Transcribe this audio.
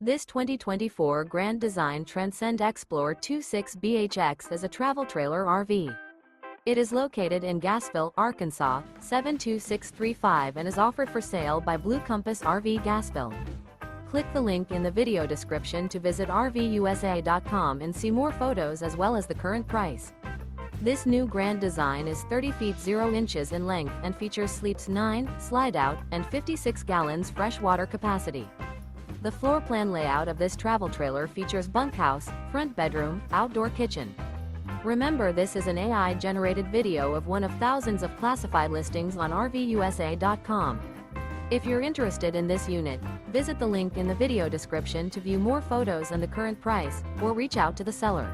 This 2024 Grand Design Transcend Xplor 26BHX is a travel trailer RV. It is located in Gassville, Arkansas, 72635 and is offered for sale by Blue Compass RV Gassville. Click the link in the video description to visit RVUSA.com and see more photos as well as the current price. This new Grand Design is 30 feet 0 inches in length and features sleeps 9, Slideout, and 56 gallons fresh water capacity. The floor plan layout of this travel trailer features bunkhouse, front bedroom, outdoor kitchen. Remember, this is an AI-generated video of one of thousands of classified listings on RVUSA.com. If you're interested in this unit, visit the link in the video description to view more photos and the current price, or reach out to the seller.